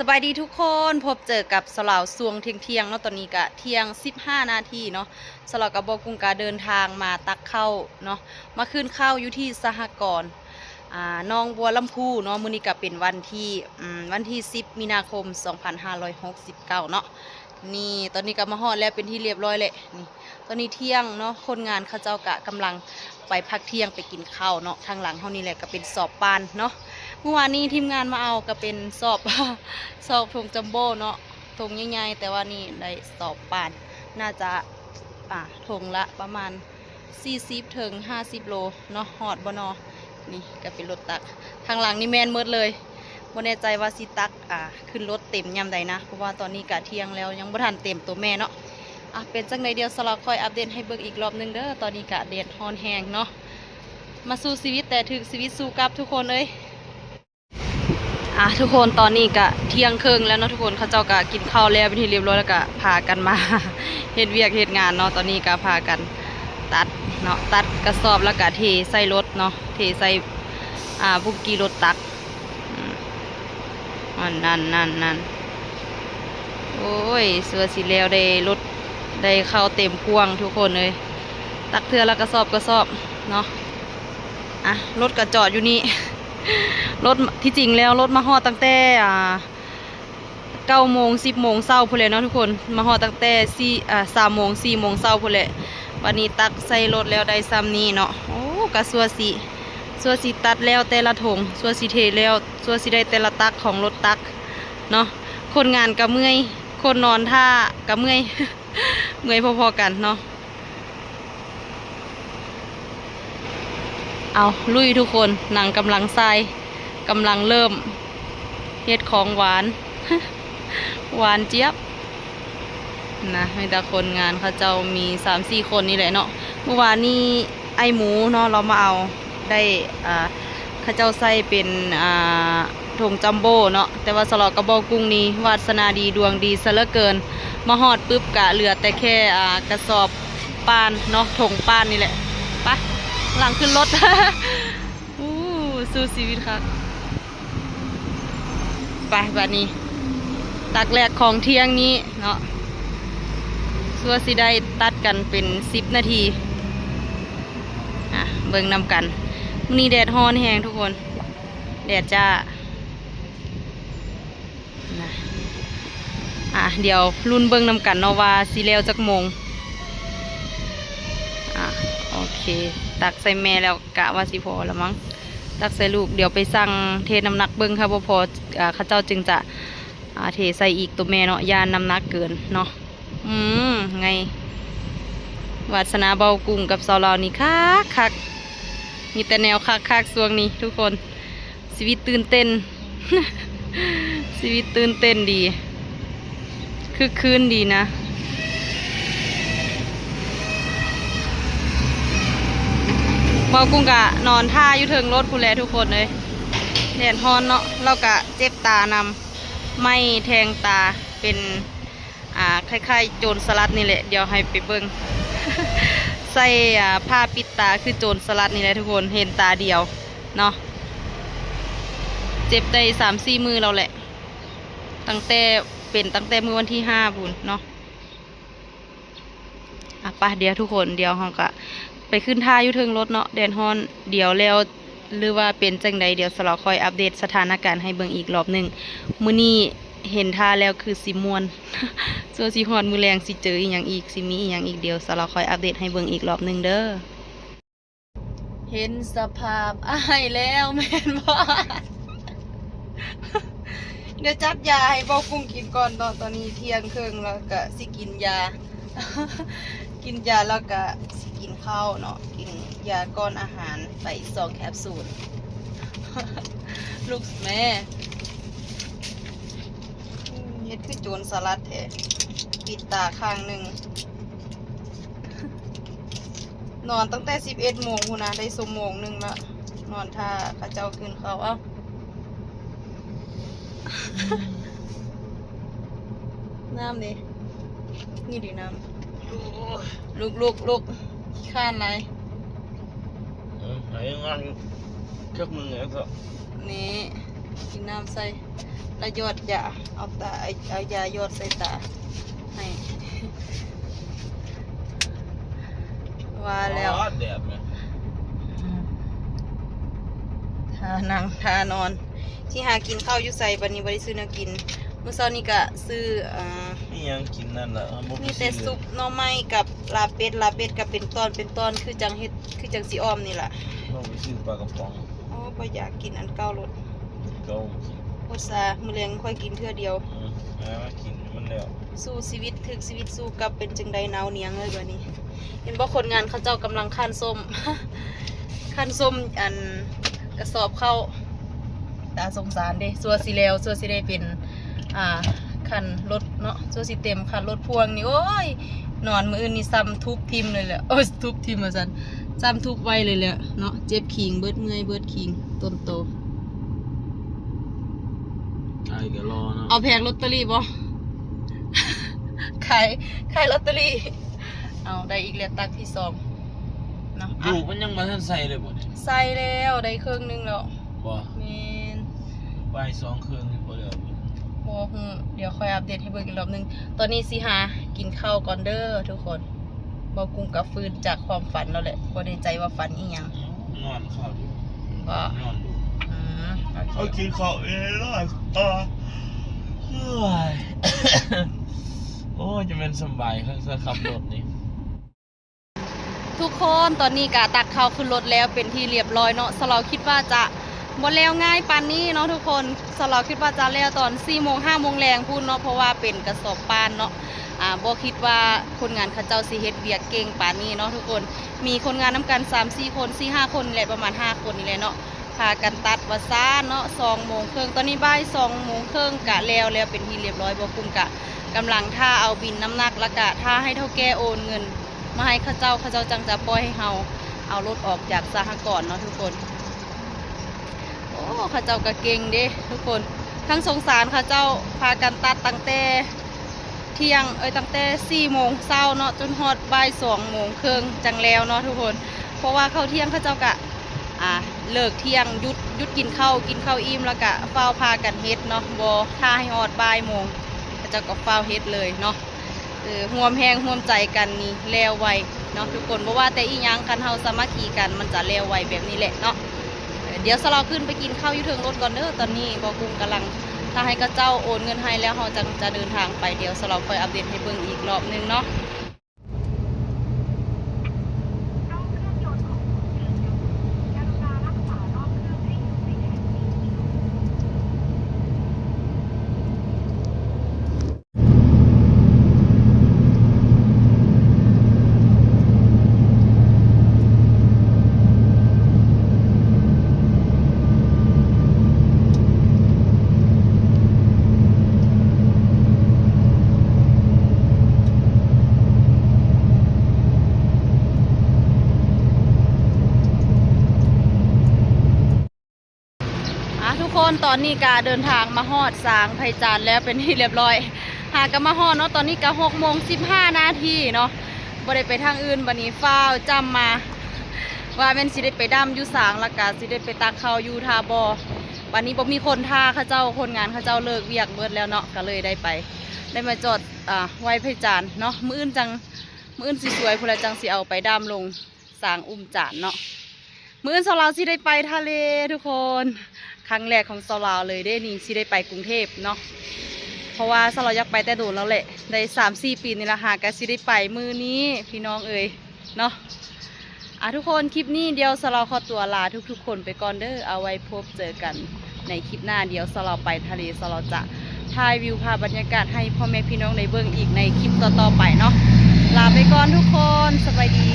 บายดีทุกคนพบเจอกับสลาวซวงเที่ยงเนาะตอนนี้กะเที่ยง15 นาทีเนาะสลาวกับบอกุงกาเดินทางมาตักข้าวเนาะมาขึ้นข้าวอยู่ที่สหกรณ์น้องบัวลำพูเนาะมื้อนี้ก็เป็นวันที่10 มีนาคม 2569เนาะนี่ตอนนี้ก็มาฮอดแล้วเป็นที่เรียบร้อยเลยนี่ตอนนี้เที่ยงเนาะคนงานเขาเจ้ากะกำลังไปพักเที่ยงไปกินข้าวเนาะทางหลังเฮานี่แหละก็เป็นสอบปานเนาะเมื่อวานนี้ทีมงานมาเอาก็เป็นสอบ สอบถุงจัมโบ้เนาะถุงใหญ่ๆแต่ว่านี่ได้สอบปานน่าจะถุงละประมาณ40 ถึง 50 โลเนาะฮอดบ่เนาะนี่ก็เป็นรถตักทางหลังนี่แม่นหมดเลยบ่แน่ใจว่าสิตักขึ้นรถเต็มยามใดนะเพราะว่าตอนนี้กะเที่ยงแล้วยังบ่ทันเต็มตัวแม่เนาะเป็นจังไดเดียวสลับคอยอัปเดตให้เบิ่งอีกรอบนึงเด้อตอนนี้กะแดดร้อนแรงเนาะมาสู้ชีวิตแต่ถึงชีวิตสู้กลับทุกคนเอ้ยทุกคนตอนนี้กะเที่ยงครึ่งแล้วเนาะทุกคนเขาเจ้ากะกินข้าวแล้วเป็นที่เรียบร้อยแล้วกะพากันมา เฮ็ดเวียกเฮ็ดงานเนาะตอนนี้กะพากันตัดเนาะตัดกระสอบแล้วกะเทใส่รถเนาะเทใส่บุกกี้รถตักนั่นโอ้ยเสือสีแล้วได้รถได้เข้าเต็มพวงทุกคนเลยตักเทือแล้วกระสอบเนาะรถกระจอดอยู่นี่ รถที่จริงแล้วรถมาฮอดตั้งแต่9 โมง 10 โมงเช้าพุ่นเลยเนาะทุกคนมาฮอดตั้งแต่3 โมง 4 โมงเช้าพุ่นเลยวันนี้ตักใส่รถแล้วได้ซ้ำนี้เนาะโอ้กะสัวสีตัดแล้วแต่ละถุงสัวสีเทแล้วสัวสีได้แต่ละตักของรถตักเนาะคนงานก็เมื่อยคนนอนท่าก็เมื่อย เมื่อยพอๆกันเนาะเอาลุยทุกคนหนังกำลังทรายกำลังเริ่มเฮ็ดของหวาน หวานเจี๊ยบนะมีแต่คนงานเขาเจ้ามี 3-4 คนนี่แหละเนาะเมื่อวานนี้ไอหมูเนาะเรามาเอาได้เขาเจ้าใส่เป็นถุงจัมโบ้เนาะแต่ว่าสลอกกระบอกกุ้งนี้วาสนาดีดวงดีซะเหลือเกินมาฮอดปุ๊บกะเหลือแต่แค่กระสอบปานเนาะถุงปานนี่แหละไปหลังขึ้นรถ สู้ชีวิตครับไปบัดนี้ตักแรกของเที่ยงนี้เนาะสัวสิได้ตัดกันเป็น10 นาทีเบิ่งนำกันมื้อนี้แดดร้อนแฮงทุกคนแดดจ้าเดี๋ยวรุ่นเบิ่งนำกันเนาะว่าสิแล้วจักโมงโอเคตักใส่แม่แล้วกะว่าสิพอแล้วมั้งตักใส่ลูกเดี๋ยวไปสั่งเทน้ำหนักเบิ่งค่ะพอข้าเจ้าจึงจะเทใส่อีกตัวแม่เนาะยานน้ำหนักเกินเนาะไงวาสนาเบากุ้งกับสาวลาวนี่คักมีแต่แนวคักช่วงนี้ทุกคนชีวิตตื่นเต้น ชีวิตตื่นเต้นดีคือคืนดีนะเบากุ้งกะนอนท่าอยู่เทิงรถพูแลทุกคนเลยแดดร้อนเนาะเรากะเจ็บตานำไม่แทงตาเป็นคล้ายๆโจรสลัดนี่แหละเดี๋ยวให้ไปเบิ่ง ใส่ผ้าปิดตาคือโจรสลัดนี่แหละทุกคนเห็นตาเดียวเนาะเจ็บได้3-4 มือเราแหละตั้งแต่มื้อวันที่5พุ่นเนาะไปเดี๋ยวทุกคนเดี๋ยวเราก็ไปขึ้นท่าอยู่เทิงรถเนาะแดดร้อนเดี๋ยวแล้วหรือว่าเป็นจังใดเดี๋ยวสลอคอยอัปเดตสถานการณ์ให้เบิ่งอีกรอบนึงมื้อนี้เห็นท่าแล้วคือสิม่วน ส่วนสิฮอดมื้อแรงสิเจออีหยังอีกสิมีอีหยังอีกเดี๋ยวสลอคอยอัปเดตให้เบิ่งอีกรอบนึงเด้อเห็นสภาพแล้วแม่นบ่ เดี๋ยวจัดยาให้เบากุ้งกินก่อนตอนนี้เที่ยงครึ่งแล้วก็สิกินยา กินยาแล้วก็สิกินข้าวเนาะกินยาก้อนอาหารไป2 แคปซูล ลูกแม่เฮ็ดคือโจรสลัดแท้ปิดตาข้างหนึ่ง นอนตั้งแต่11 โมงพุ่นนะได้1 ชั่วโมงละนอนท่าข้าเจ้าขึ้นเขาน้ำนี่ดิน้ำลูกข้านไรไหนงานชักมึงไงครับนี่กินน้ำใส่ แล้วหยดยาเอาตาเอายาหยดใส่ตาให้ว่าแล้ว แดดไหม ทานั่งทานอนที่หากินข้าวอยู่ใส่บันนี้บริซื้อแนวกินเมื่อเช้านี้ก็ซื้อนี่ยังกินนั่นแหละ มีแต่ซุปหน่อไม้กับลาเป็ดกับเป็นตอนคือจังเฮ็ดคือจังสีอ้อมนี่แหละ เราไปซื้อปลากระป๋อง โอ้บ่อยากกินอันเก่ารส ก็กิน โอซามื้อแลงค่อยกินเทื่อเดียว มากินมันแล้ว สู้ชีวิตถึกชีวิตสู้กับเป็นจังใดหนาวเหนียงเลยบัดนี้เห็นบ่คนงานเขาเจ้ากำลังคั่นส้ม คั่นส้มอันกระสอบเข้าตาสงสารเด้ซัวสิแล้วซัวสิได้เป็นคันรถเนาะซัวสิเต็มคันรถพ่วงนี่โอ้ยนอนมื้ออื่นนี่ซ้ำทุบทิ่มเลยแหละโอ้ยทุบทิ่มว่าซั่นซ้ำทุบไว้เลยแหละเนาะเจ็บขิงเบิดเมื่อยเบิดขิงต้นโต ไอ้ก็รอเนาะ เอาแผงลอตเตอรี่บ่ ขายลอตเตอรี่เอาได้อีกแล้วตักที่2เนาะ ลูกมันยังมาทันใส่เลยบ่เนี่ย ใส่แล้วได้ครึ่งนึงแล้ว บ่ แม่น บ่าย2 คืนนี่บ่แล้ว บ่ฮู้เดี๋ยวค่อยอัปเดตให้เบิ่งอีกรอบนึงตอนนี้สิหากินข้าวก่อนเด้อทุกคนบ่กุ้งกับฟื้นจากความฝันแล้วแหละบ่ได้ใจว่าฝันอีหยัง นอนข้าวอยู่ บ่ นอนดู อืมโอ เอา เค กินข้าวเองแล้วโอ้ยจะเป็นสบายครับขับรถนี่ ทุกคนตอนนี้ก็ตักข้าวขึ้นรถแล้วเป็นที่เรียบร้อยเนาะสเราคิดว่าจะบ่แล้วง่ายปานนี้เนาะทุกคนสเราคิดว่าจะแล้วตอน4 โมง 5 โมงแรงพูดเนาะเพราะว่าเป็นกระสอบปานเนาะบ่คิดว่าคนงานเขาเจ้าสิเฮ็ดเวียกเก่งปานนี้เนาะทุกคนมีคนงานนํกัน 3-4 คน 4-5 คนนี่แหละประมาณ5 คนนี่แหละเนาะพากันตัดว่าซ่าเนาะ2 โมงครึ่งตอนนี้บ่าย2 โมงครึ่งกะแล้วเป็นที่เรียบร้อยบ่คุมกะกำลังท่าเอาบินน้ำหนักแล้วก็ท่าให้เท่าแก่โอนเงินมาให้เขาเจ้าจังจะปล่อยให้เฮาเอารถออกจากสหกรณ์เนาะทุกคนโอ้เขาเจ้าก็เก่งเด้ทุกคนทั้งสงสารเขาเจ้าพากันตัดตั้งแต่เที่ยงตั้งแต่4 โมงเช้าเนาะจนฮอดบ่าย2 โมงครึ่งจังแล้วเนาะทุกคนเพราะว่าเข้าเที่ยงเขาเจ้ากะเลิกเที่ยงหยุดกินข้าวอิ่มแล้วก็เฝ้าพากันเฮ็ดเนาะบ่ท่าให้ฮอดบ่ายโมงเขาเจ้าก็เฝ้าเฮ็ดเลยเนาะห่วมแหงห่วมใจกันนี่แล้วไวเนาะทุกคนเพราะว่าแต่อีหยังกันเฮาสามัคคีกันมันจะแล้วไวแบบนี้แหละเนาะเดี๋ยวสเราขึ้นไปกินข้าวอยู่เทิงรถก่อนเด้อตอนนี้บ่กุ้งกำลังถ้าให้กระเจ้าโอนเงินให้แล้วเฮาจะเดินทางไปเดี๋ยวสเราค่อยอัปเดตให้เบิ่งอีกรอบนึงเนาะทุกคนตอนนี้กาเดินทางมาฮอดสางไผ่จานแล้วเป็นที่เรียบร้อยหากันมาฮอดเนาะตอนนี้ก็6:15 เนาะบ่ได้ไปทางอื่นบัดนี้ฟ้าวจำมาว่าแม่นสิได้ไปดำอยู่สางแล้วก็สิได้ไปตักข้าวอยู่ทาบ่บัดนี้บ่มีคนทาเขาเจ้าคนงานเขาเจ้าเลิกเวียกเบิดแล้วเนาะก็เลยได้มาจอดไว้ไผ่จานเนาะมื้ออื่นสิสวยพุ่นละจังสิเอาไปดำลงสางอุ้มจานเนาะมื้ออื่นเราสิได้ไปทะเลทุกคนครั้งแรกของสลาวเลยได้นี่สิได้ไปกรุงเทพเนาะเพราะว่าสลาวอยากไปแต่โดนแล้วแหละได้3-4 ปีนี่ละหากันสิได้ไปมือนี้พี่น้องเอ๋ยเนาะทุกคนคลิปนี้เดียวสลาวขอตัวลาทุกๆคนไปก่อนเด้อเอาไว้พบเจอกันในคลิปหน้าเดียวสลาวไปทะเลสลาวจะถ่ายวิวภาพบรรยากาศให้พ่อแม่พี่น้องได้เบิ่งอีกในคลิปต่อๆไปเนาะลาไปก่อนทุกคนสบายดี